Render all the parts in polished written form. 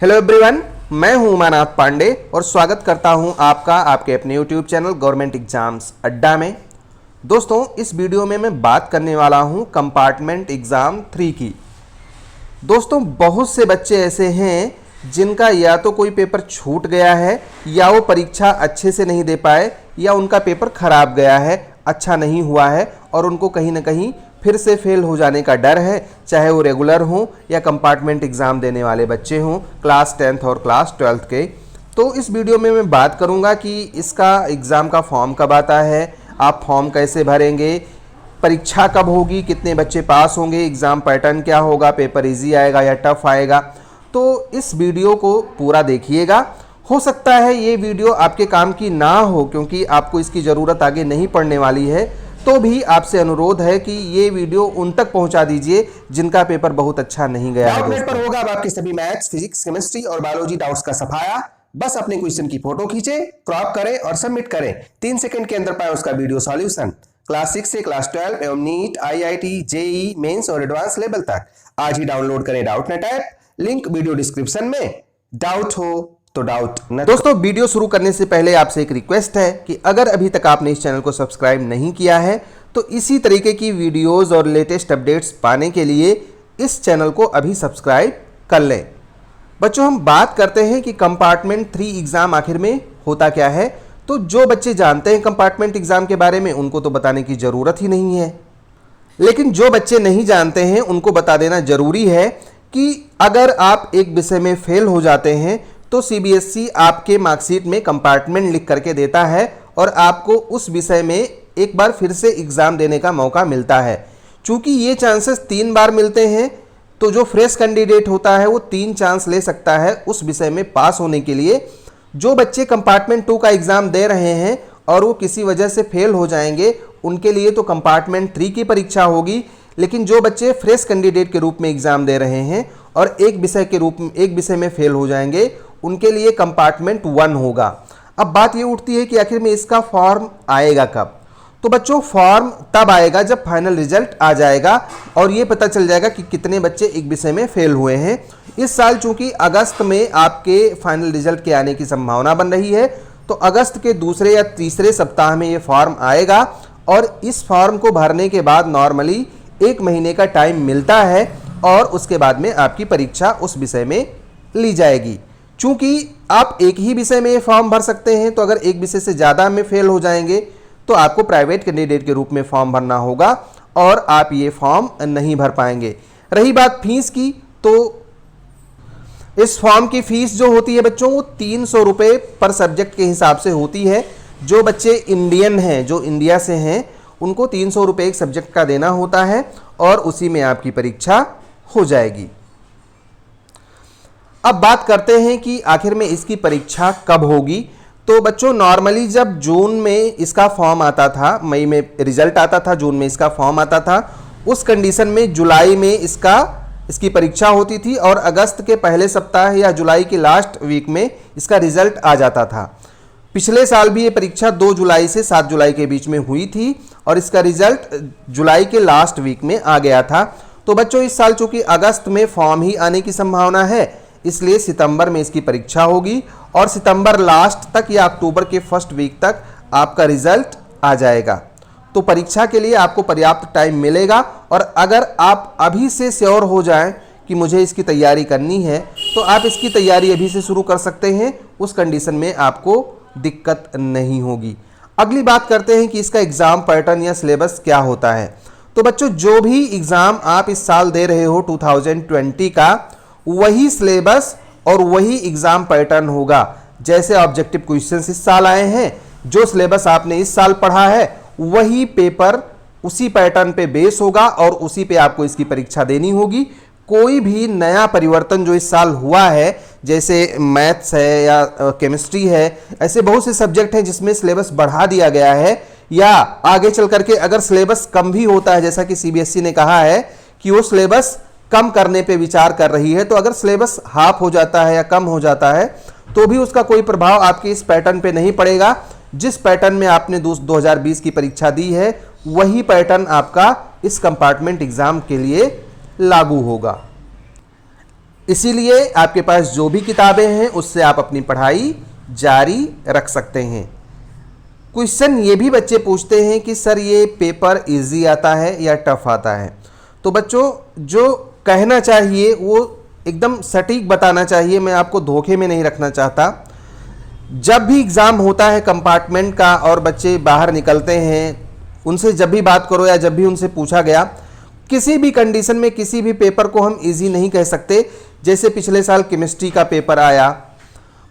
Hello everyone, मैं हूं उमानाथ पांडे और स्वागत करता हूं आपका आपके अपने यूट्यूब चैनल गवर्नमेंट एग्जाम्स अड्डा में। दोस्तों, इस वीडियो में मैं बात करने वाला हूं कंपार्टमेंट एग्ज़ाम 3 की। दोस्तों, बहुत से बच्चे ऐसे हैं जिनका या तो कोई पेपर छूट गया है या वो परीक्षा अच्छे से नहीं दे पाए या उनका पेपर ख़राब गया है, अच्छा नहीं हुआ है और उनको कहीं ना कहीं फिर से फेल हो जाने का डर है, चाहे वो रेगुलर हों या कंपार्टमेंट एग्ज़ाम देने वाले बच्चे हों, क्लास 10th और क्लास 12th के। तो इस वीडियो में मैं बात करूंगा कि इसका एग्ज़ाम का फॉर्म कब आता है, आप फॉर्म कैसे भरेंगे, परीक्षा कब होगी, कितने बच्चे पास होंगे, एग्ज़ाम पैटर्न क्या होगा, पेपर इजी आएगा या टफ आएगा। तो इस वीडियो को पूरा देखिएगा। हो सकता है ये वीडियो आपके काम की ना हो क्योंकि आपको इसकी ज़रूरत आगे नहीं पड़ने वाली है, तो भी आपसे अनुरोध है कि ये वीडियो उन तक पहुंचा दीजिए जिनका पेपर बहुत अच्छा नहीं गया है। डाउटनेट पर होगा अब आपके सभी मैथ्स, फिजिक्स, केमिस्ट्री और बायोलॉजी डाउट्स का सफाया। बस अपने क्वेश्चन की फोटो खींचे, क्रॉप करें और सबमिट करें। 3 सेकंड के अंदर पाए उसका वीडियो सॉल्यूशन। क्लास 6 से क्लास 12 एवं नीट, IIT, JEE मेंस और एडवांस लेवल तक आज ही डाउनलोड करें Doubtnut app. Link video description में। डाउट हो तो डाउट न। दोस्तों, वीडियो शुरू करने से पहले आपसे एक रिक्वेस्ट है कि अगर अभी तक आपने इस चैनल को सब्सक्राइब नहीं किया है तो इसी तरीके की वीडियोस और लेटेस्ट अपडेट्स पाने के लिए इस चैनल को अभी सब्सक्राइब कर लें। बच्चों, हम बात करते हैं कि कंपार्टमेंट 3 एग्ज़ाम आखिर में होता क्या है। तो जो बच्चे जानते हैं कंपार्टमेंट एग्ज़ाम के बारे में उनको तो बताने की ज़रूरत ही नहीं है, लेकिन जो बच्चे नहीं जानते हैं उनको बता देना ज़रूरी है कि अगर आप एक विषय में फेल हो जाते हैं तो CBSE आपके मार्कशीट में कंपार्टमेंट लिख करके देता है और आपको उस विषय में एक बार फिर से एग्ज़ाम देने का मौका मिलता है। चूँकि ये चांसेस 3 बार मिलते हैं तो जो फ्रेश कैंडिडेट होता है वो 3 चांस ले सकता है उस विषय में पास होने के लिए। जो बच्चे कंपार्टमेंट 2 का एग्ज़ाम दे रहे हैं और वो किसी वजह से फेल हो जाएंगे उनके लिए तो कंपार्टमेंट 3 की परीक्षा होगी, लेकिन जो बच्चे फ्रेश कैंडिडेट के रूप में एग्ज़ाम दे रहे हैं और एक विषय में फेल हो जाएंगे उनके लिए कंपार्टमेंट 1 होगा। अब बात ये उठती है कि आखिर में इसका फॉर्म आएगा कब। तो बच्चों, फॉर्म तब आएगा जब फाइनल रिजल्ट आ जाएगा और ये पता चल जाएगा कि कितने बच्चे एक विषय में फेल हुए हैं। इस साल चूंकि अगस्त में आपके फाइनल रिजल्ट के आने की संभावना बन रही है तो अगस्त के दूसरे या तीसरे सप्ताह में ये फॉर्म आएगा और इस फॉर्म को भरने के बाद नॉर्मली 1 महीने का टाइम मिलता है और उसके बाद में आपकी परीक्षा उस विषय में ली जाएगी। चूंकि आप एक ही विषय में ये फॉर्म भर सकते हैं तो अगर एक विषय से ज़्यादा में फेल हो जाएंगे तो आपको प्राइवेट कैंडिडेट के रूप में फॉर्म भरना होगा और आप ये फॉर्म नहीं भर पाएंगे। रही बात फीस की, तो इस फॉर्म की फीस जो होती है बच्चों वो 300 रुपये पर सब्जेक्ट के हिसाब से होती है। जो बच्चे इंडियन हैं, जो इंडिया से हैं, उनको 300 रुपये एक सब्जेक्ट का देना होता है और उसी में आपकी परीक्षा हो जाएगी। अब बात करते हैं कि आखिर में इसकी परीक्षा कब होगी। तो बच्चों, नॉर्मली जब जून में इसका फॉर्म आता था, मई में रिजल्ट आता था, जून में इसका फॉर्म आता था, उस कंडीशन में जुलाई में इसकी परीक्षा होती थी और अगस्त के पहले सप्ताह या जुलाई के लास्ट वीक में इसका रिजल्ट आ जाता था। पिछले साल भी ये परीक्षा 2 जुलाई से 7 जुलाई के बीच में हुई थी और इसका रिजल्ट जुलाई के लास्ट वीक में आ गया था। तो बच्चों, इस साल चूंकि अगस्त में फॉर्म ही आने की संभावना है इसलिए सितंबर में इसकी परीक्षा होगी और सितंबर लास्ट तक या अक्टूबर के फर्स्ट वीक तक आपका रिजल्ट आ जाएगा। तो परीक्षा के लिए आपको पर्याप्त टाइम मिलेगा और अगर आप अभी से श्योर हो जाएं कि मुझे इसकी तैयारी करनी है तो आप इसकी तैयारी अभी से शुरू कर सकते हैं। उस कंडीशन में आपको दिक्कत नहीं होगी। अगली बात करते हैं कि इसका एग्ज़ाम पैटर्न या सिलेबस क्या होता है। तो बच्चों, जो भी एग्ज़ाम आप इस साल दे रहे हो 2020 का, वही सिलेबस और वही एग्ज़ाम पैटर्न होगा। जैसे ऑब्जेक्टिव क्वेश्चंस इस साल आए हैं, जो सिलेबस आपने इस साल पढ़ा है वही पेपर उसी पैटर्न पे बेस होगा और उसी पे आपको इसकी परीक्षा देनी होगी। कोई भी नया परिवर्तन जो इस साल हुआ है, जैसे मैथ्स है या केमिस्ट्री है, ऐसे बहुत से सब्जेक्ट हैं जिसमें सिलेबस बढ़ा दिया गया है या आगे चल करके अगर सिलेबस कम भी होता है, जैसा कि CBSE ने कहा है कि वो सिलेबस कम करने पे विचार कर रही है, तो अगर सिलेबस हाफ हो जाता है या कम हो जाता है तो भी उसका कोई प्रभाव आपके इस पैटर्न पे नहीं पड़ेगा। जिस पैटर्न में आपने 2020 की परीक्षा दी है वही पैटर्न आपका इस कंपार्टमेंट एग्जाम के लिए लागू होगा। इसीलिए आपके पास जो भी किताबें हैं उससे आप अपनी पढ़ाई जारी रख सकते हैं। क्वेश्चन ये भी बच्चे पूछते हैं कि सर ये पेपर इजी आता है या टफ आता है। तो बच्चों जो कहना चाहिए वो एकदम सटीक बताना चाहिए, मैं आपको धोखे में नहीं रखना चाहता। जब भी एग्ज़ाम होता है कंपार्टमेंट का और बच्चे बाहर निकलते हैं, उनसे जब भी बात करो या जब भी उनसे पूछा गया, किसी भी कंडीशन में किसी भी पेपर को हम इजी नहीं कह सकते। जैसे पिछले साल केमिस्ट्री का पेपर आया,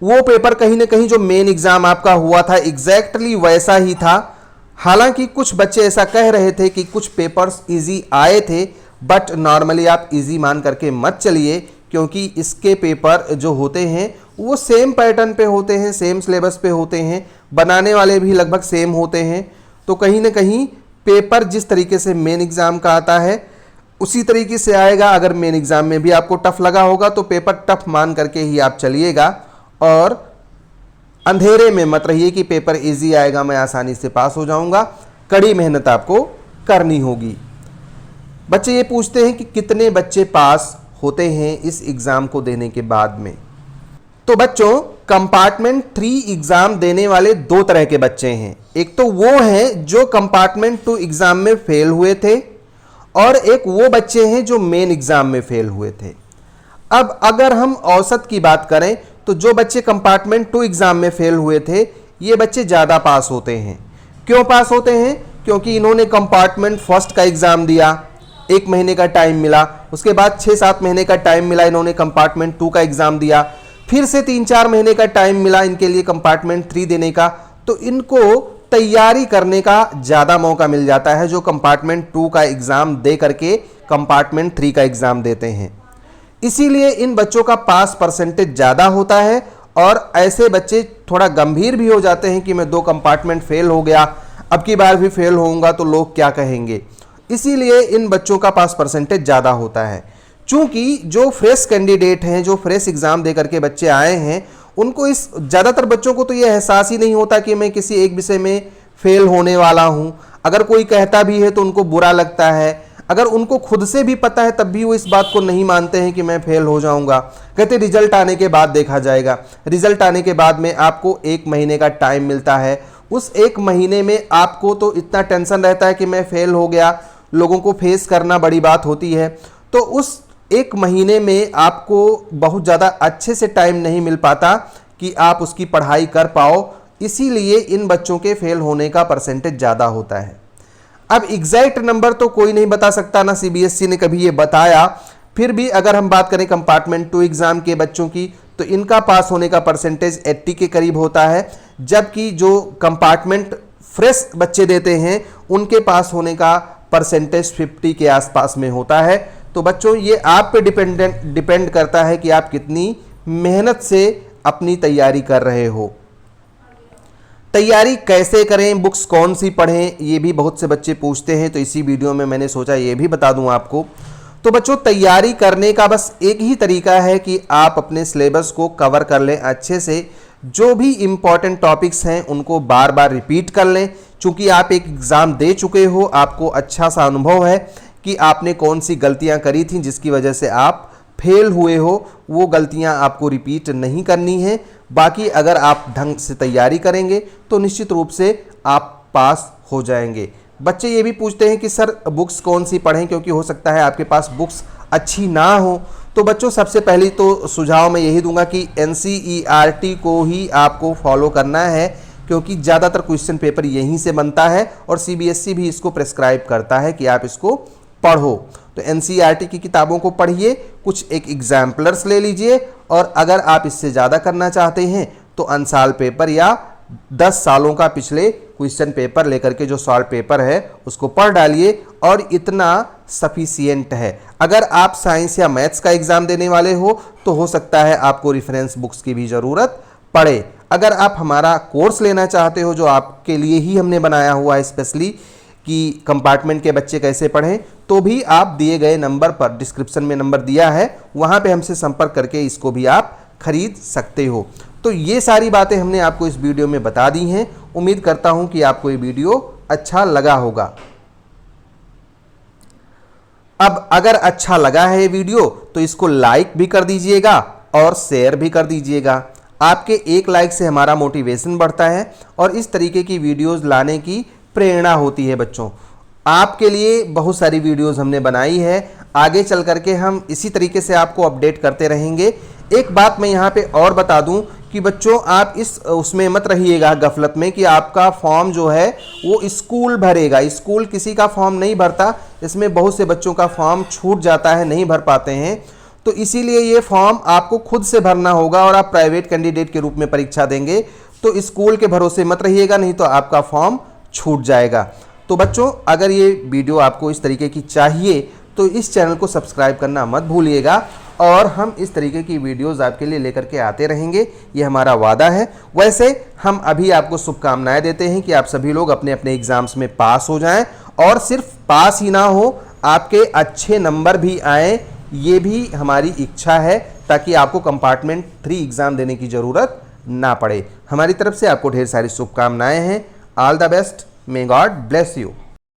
वो पेपर कहीं ना कहीं जो मेन एग्जाम आपका हुआ था एग्जैक्टली वैसा ही था। हालांकि कुछ बच्चे ऐसा कह रहे थे कि कुछ पेपर्स इजी आए थे, बट नॉर्मली आप इजी मान करके मत चलिए, क्योंकि इसके पेपर जो होते हैं वो सेम पैटर्न पे होते हैं, सेम सिलेबस पे होते हैं, बनाने वाले भी लगभग सेम होते हैं। तो कहीं ना कहीं पेपर जिस तरीके से मेन एग्ज़ाम का आता है उसी तरीके से आएगा। अगर मेन एग्ज़ाम में भी आपको टफ लगा होगा तो पेपर टफ मान करके ही आप चलिएगा, और अंधेरे में मत रहिए कि पेपर इजी आएगा, मैं आसानी से पास हो जाऊंगा। कड़ी मेहनत आपको करनी होगी। बच्चे ये पूछते हैं कि कितने बच्चे पास होते हैं इस एग्ज़ाम को देने के बाद में। तो बच्चों कंपार्टमेंट 3 एग्ज़ाम देने वाले 2 तरह के बच्चे हैं। एक तो वो हैं जो कंपार्टमेंट 2 एग्ज़ाम में फेल हुए थे, और एक वो बच्चे हैं जो मेन एग्ज़ाम में फेल हुए थे। अब अगर हम औसत की बात करें तो जो बच्चे कंपार्टमेंट 2 एग्ज़ाम में फेल हुए थे ये बच्चे ज़्यादा पास होते हैं। क्यों पास होते हैं? क्योंकि इन्होंने कंपार्टमेंट फर्स्ट का एग्ज़ाम दिया, 1 महीने का टाइम मिला, उसके बाद 6-7 महीने का टाइम मिला, इन्होंने कंपार्टमेंट 2 का एग्ज़ाम दिया, फिर से 3-4 महीने का टाइम मिला इनके लिए कंपार्टमेंट 3 देने का। तो इनको तैयारी करने का ज़्यादा मौका मिल जाता है जो कंपार्टमेंट 2 का एग्ज़ाम दे करके कंपार्टमेंट 3 का एग्ज़ाम देते हैं। इसीलिए इन बच्चों का पास परसेंटेज ज़्यादा होता है, और ऐसे बच्चे थोड़ा गंभीर भी हो जाते हैं कि मैं 2 कंपार्टमेंट फेल हो गया, अब की बार भी फेल होऊंगा तो लोग क्या कहेंगे। इसीलिए इन बच्चों का पास परसेंटेज ज़्यादा होता है। चूँकि जो फ्रेश कैंडिडेट हैं, जो फ्रेश एग्ज़ाम दे करके बच्चे आए हैं, उनको इस ज़्यादातर बच्चों को तो ये एहसास ही नहीं होता कि मैं किसी एक विषय में फेल होने वाला हूँ। अगर कोई कहता भी है तो उनको बुरा लगता है। अगर उनको खुद से भी पता है तब भी वो इस बात को नहीं मानते हैं कि मैं फेल हो जाऊंगा। कहते रिजल्ट आने के बाद देखा जाएगा। रिजल्ट आने के बाद में आपको 1 महीने का टाइम मिलता है। उस 1 महीने में आपको तो इतना टेंशन रहता है कि मैं फेल हो गया, लोगों को फेस करना बड़ी बात होती है। तो उस 1 महीने में आपको बहुत ज़्यादा अच्छे से टाइम नहीं मिल पाता कि आप उसकी पढ़ाई कर पाओ। इसीलिए इन बच्चों के फेल होने का परसेंटेज ज़्यादा होता है। अब एग्जैक्ट नंबर तो कोई नहीं बता सकता, ना सीबीएसई ने कभी ये बताया। फिर भी अगर हम बात करें कंपार्टमेंट 2 एग्ज़ाम के बच्चों की तो इनका पास होने का परसेंटेज 80 के करीब होता है, जबकि जो कंपार्टमेंट फ्रेश बच्चे देते हैं उनके पास होने का परसेंटेज 50 के आसपास में होता है। तो बच्चों ये आप पे डिपेंड करता है कि आप कितनी मेहनत से अपनी तैयारी कर रहे हो। तैयारी कैसे करें, बुक्स कौन सी पढ़ें, ये भी बहुत से बच्चे पूछते हैं। तो इसी वीडियो में मैंने सोचा ये भी बता दूं आपको। तो बच्चों तैयारी करने का बस एक ही तरीका है कि आप अपने सिलेबस को कवर कर लें अच्छे से। जो भी इम्पॉर्टेंट टॉपिक्स हैं उनको बार बार रिपीट कर लें। चूँकि आप एक एग्ज़ाम दे चुके हो, आपको अच्छा सा अनुभव है कि आपने कौन सी गलतियाँ करी थी जिसकी वजह से आप फेल हुए हो। वो गलतियां आपको रिपीट नहीं करनी है। बाकी अगर आप ढंग से तैयारी करेंगे तो निश्चित रूप से आप पास हो जाएंगे। बच्चे ये भी पूछते हैं कि सर बुक्स कौन सी पढ़ें, क्योंकि हो सकता है आपके पास बुक्स अच्छी ना हो। तो बच्चों सबसे पहले तो सुझाव मैं यही दूंगा कि NCERT को ही आपको फॉलो करना है, क्योंकि ज़्यादातर क्वेश्चन पेपर यहीं से बनता है और CBSE भी इसको प्रेस्क्राइब करता है कि आप इसको पढ़ो। तो NCERT की किताबों को पढ़िए, कुछ एक एग्जाम्पलर्स ले लीजिए, और अगर आप इससे ज़्यादा करना चाहते हैं तो अनसाल पेपर या 10 सालों का पिछले क्वेश्चन पेपर लेकर के जो सॉल्व पेपर है उसको पढ़ डालिए, और इतना सफिशियंट है। अगर आप साइंस या मैथ्स का एग्ज़ाम देने वाले हो तो हो सकता है आपको रेफरेंस बुक्स की भी ज़रूरत पड़े। अगर आप हमारा कोर्स लेना चाहते हो जो आपके लिए ही हमने बनाया हुआ है स्पेशली कि कंपार्टमेंट के बच्चे कैसे पढ़ें, तो भी आप दिए गए नंबर पर, डिस्क्रिप्शन में नंबर दिया है, वहाँ पे हमसे संपर्क करके इसको भी आप खरीद सकते हो। तो ये सारी बातें हमने आपको इस वीडियो में बता दी हैं। उम्मीद करता हूँ कि आपको ये वीडियो अच्छा लगा होगा। अब अगर अच्छा लगा है ये वीडियो तो तो इसको लाइक भी कर दीजिएगा और शेयर भी कर दीजिएगा। आपके एक लाइक से हमारा मोटिवेशन बढ़ता है और इस तरीके की वीडियोस लाने की प्रेरणा होती है। बच्चों, आपके लिए बहुत सारी वीडियोस हमने बनाई है, आगे चल करके हम इसी तरीके से आपको अपडेट करते रहेंगे। एक बात मैं यहाँ पे और बता दूं कि बच्चों, आप उसमें मत रहिएगा गफलत में कि आपका फॉर्म जो है वो स्कूल भरेगा। स्कूल किसी का फॉर्म नहीं भरता, इसमें बहुत से बच्चों का फॉर्म छूट जाता है, नहीं भर पाते हैं। तो इसीलिए ये फॉर्म आपको खुद से भरना होगा और आप प्राइवेट कैंडिडेट के रूप में परीक्षा देंगे। तो स्कूल के भरोसे मत रहिएगा, नहीं तो आपका फॉर्म छूट जाएगा। तो बच्चों, अगर ये वीडियो आपको इस तरीके की चाहिए तो इस चैनल को सब्सक्राइब करना मत भूलिएगा और हम इस तरीके की वीडियोस आपके लिए लेकर के आते रहेंगे, ये हमारा वादा है। वैसे हम अभी आपको शुभकामनाएं देते हैं कि आप सभी लोग अपने अपने एग्जाम्स में पास हो जाएं और सिर्फ पास ही ना हो, आपके अच्छे नंबर भी आएँ, ये भी हमारी इच्छा है, ताकि आपको कंपार्टमेंट 3 एग्ज़ाम देने की ज़रूरत ना पड़े। हमारी तरफ से आपको ढेर सारी शुभकामनाएं हैं। All the best, may God bless you.